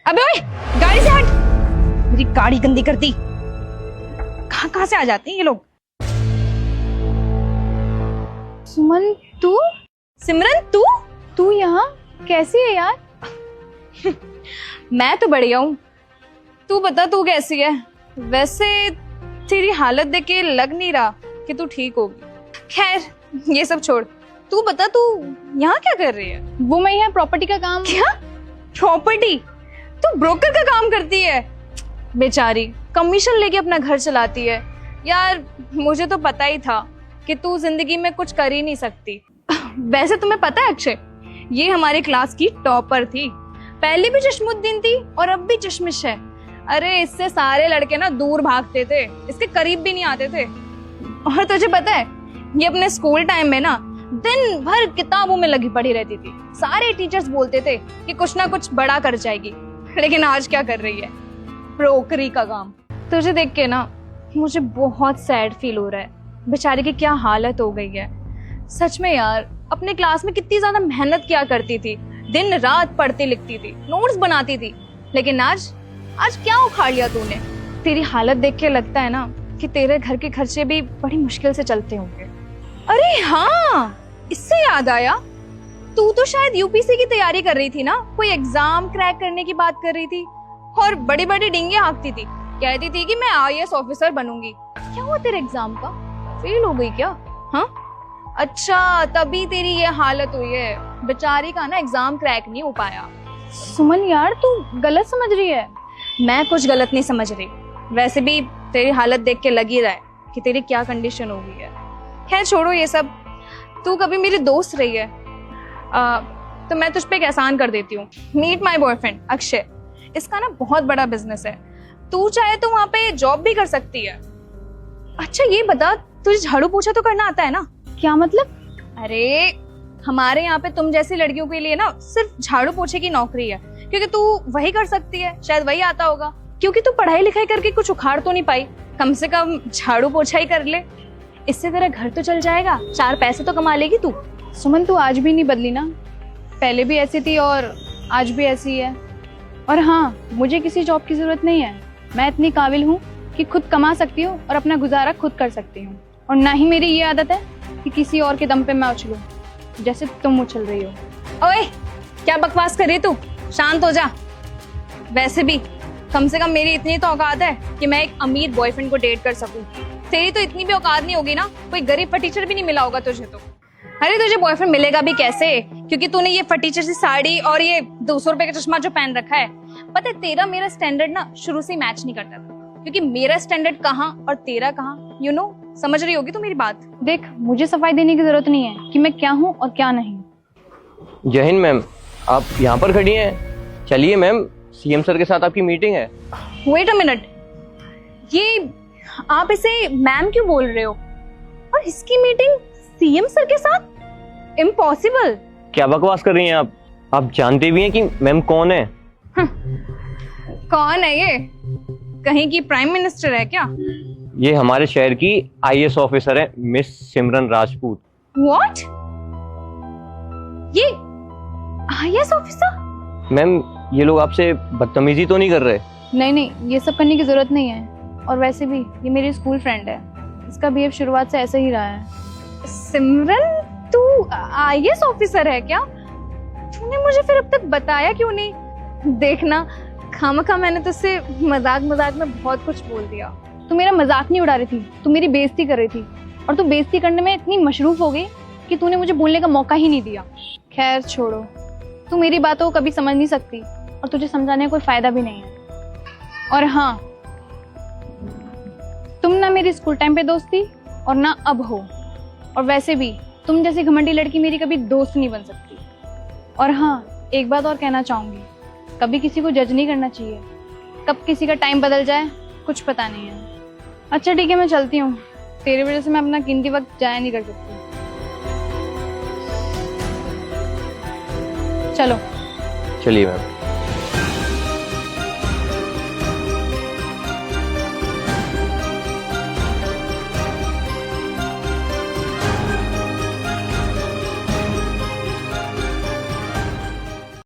अबे ओए, गाड़ी से हट। मेरी गाड़ी गंदी करती। कहाँ कहाँ से आ जाते हैं ये लोग। सुमन तू सिमरन तू यहाँ कैसी है यार? मैं तो बढ़िया हूँ। तू बता तू कैसी है? वैसे तेरी हालत देख के लग नहीं रहा कि तू ठीक होगी। खैर ये सब छोड़, तू बता तू यहाँ क्या कर रही है? वो मैं यहाँ प्रॉपर्टी का काम। क्या प्रॉपर्टी? तू ब्रोकर का काम करती है? बेचारी कमीशन लेके अपना घर चलाती है। यार मुझे तो पता ही था कि तू जिंदगी में कुछ कर ही नहीं सकती। वैसे तुम्हें पता है अक्षय, ये हमारे क्लास की टॉपर थी। पहले भी चश्मुद्दीन थी और अब भी चश्मिश है। अरे इससे सारे लड़के ना दूर भागते थे, इसके करीब भी नहीं आते थे। और तुझे पता है ये अपने स्कूल टाइम में ना दिन भर किताबों में लगी पड़ी रहती थी। सारे टीचर्स बोलते थे कि कुछ ना कुछ बड़ा कर जाएगी, लेकिन आज क्या कर रही है? ब्रोकरी का काम। तुझे देख के ना मुझे बहुत सैड फील हो रहा है। बेचारी की क्या हालत हो गई है। सच में यार, अपने क्लास में कितनी ज्यादा मेहनत किया करती थी, दिन रात पढ़ती लिखती थी, नोट्स बनाती थी, लेकिन आज क्या उखाड़ लिया तूने? तेरी हालत देख के लगता है ना कि तेरे घर के खर्चे भी बड़ी मुश्किल से चलते होंगे। अरे हाँ, इससे याद आया, तू तो शायद यूपीसी की तैयारी कर रही थी ना? कोई एग्जाम क्रैक करने की बात कर रही थी और बड़ी बड़ी डिंगे हाँकती थी, कहती थी कि मैं आईएएस ऑफिसर बनूंगी। क्या हुआ तेरे एग्जाम का? फेल हो गई क्या? हाँ अच्छा, तभी तेरी ये हालत हुई है। बेचारी का ना एग्जाम क्रैक नहीं हो पाया। सुमन यार तू गलत समझ रही है। मैं कुछ गलत नहीं समझ रही। वैसे भी तेरी हालत देख के लग ही रहा है कि तेरी क्या कंडीशन हो गई है। खैर छोड़ो ये सब। तू कभी मेरी दोस्त रही है तो मैं तुझ पे एक एहसान कर देती हूँ। Meet my boyfriend Akshay. इसका ना बहुत बड़ा बिजनेस है। तू चाहे तो वहाँ पे जॉब भी कर सकती है। अच्छा ये बता, तुझे झाड़ू पोछा तो करना आता है ना? क्या मतलब? अरे हमारे यहाँ पे तुम जैसी लड़कियों के लिए ना सिर्फ झाड़ू पोछे की नौकरी है, क्योंकि तू वही कर सकती है। शायद वही आता होगा, क्योंकि तू पढ़ाई लिखाई करके कुछ उखाड़ तो नहीं पाई। कम से कम झाड़ू पोछा ही कर ले, इससे तेरा घर तो चल जाएगा, 4 पैसे तो कमा लेगी तू। सुमन तू आज भी नहीं बदली ना, पहले भी ऐसी थी और आज भी ऐसी है। और हाँ, मुझे किसी जॉब की जरूरत नहीं है। मैं इतनी काबिल हूँ कि खुद कमा सकती हूँ और अपना गुजारा खुद कर सकती हूँ। और ना ही मेरी ये आदत है कि किसी और के दम पे मैं उछलूं, जैसे तुम उछल रही हो। ओए क्या बकवास कर रही तू? शांत हो जा। वैसे भी कम से कम मेरी इतनी तो औकात है कि मैं एक अमीर बॉयफ्रेंड को डेट कर सकूं। तेरी तो इतनी भी औकात नहीं होगी ना, कोई गरीब फटीचर भी नहीं मिला होगा तुझे तो। अरे तुझे बॉयफ्रेंड मिलेगा भी कैसे, क्योंकि तूने ये फटीचर सी साड़ी और ये 200 रुपए का चश्मा जो पहन रखा है। पता है तेरा मेरा स्टैंडर्ड ना शुरू से मैच नहीं करता था, क्योंकि मेरा स्टैंडर्ड कहाँ और तेरा कहाँ, यू नो, समझ रही होगी तू मेरी बात। देख, मुझे सफाई देने की जरूरत नहीं है कि मैं क्या हूँ और क्या नहीं। जय हिंद मैम, आप यहाँ पर खड़ी हैं? चलिए मैम, सीएम सर के साथ आपकी मीटिंग है। वेट अ मिनट, ये आप इसे मैम क्यों बोल रहे हो? और इसकी मीटिंग सीएम सर के साथ? इम्पॉसिबल। क्या बकवास कर रही हैं आप? आप जानते भी हैं कि मैम कौन है? कौन है ये? कहीं की प्राइम मिनिस्टर है क्या? ये हमारे शहर की आईएएस ऑफिसर है, मिस सिमरन राजपूत। व्हाट? ये आईएएस ऑफिसर? मैम ये लोग आपसे बदतमीजी तो नहीं कर रहे? नहीं, ये सब करने की जरूरत नहीं है। और वैसे भी ये मेरी स्कूल फ्रेंड है, इसका बिहेव शुरुआत से ऐसा ही रहा है। सिमरन तू आईएएस ऑफिसर है क्या? तूने मुझे फिर अब तक बताया क्यों नहीं? देखना खामखा मैंने तुझसे मजाक में बहुत कुछ बोल दिया। तू मेरा मजाक नहीं उड़ा रही थी, तू मेरी बेइज्जती कर रही थी। और तू बेइज्जती करने में इतनी मशरूफ हो गई कि तूने मुझे बोलने का मौका ही नहीं दिया। खैर छोड़ो, तू मेरी बातों को कभी समझ नहीं सकती और तुझे समझाने का कोई फायदा भी नहीं है। और हाँ, तुम ना मेरी स्कूल टाइम पे दोस्त थी और ना अब हो। और वैसे भी तुम जैसी घमंडी लड़की मेरी कभी दोस्त नहीं बन सकती। और हाँ, एक बात और कहना चाहूंगी, कभी किसी को जज नहीं करना चाहिए। कब किसी का टाइम बदल जाए कुछ पता नहीं है। अच्छा ठीक है, मैं चलती हूँ। तेरी वजह से मैं अपना कीमती वक्त जाया नहीं कर सकती। चलिए मैम।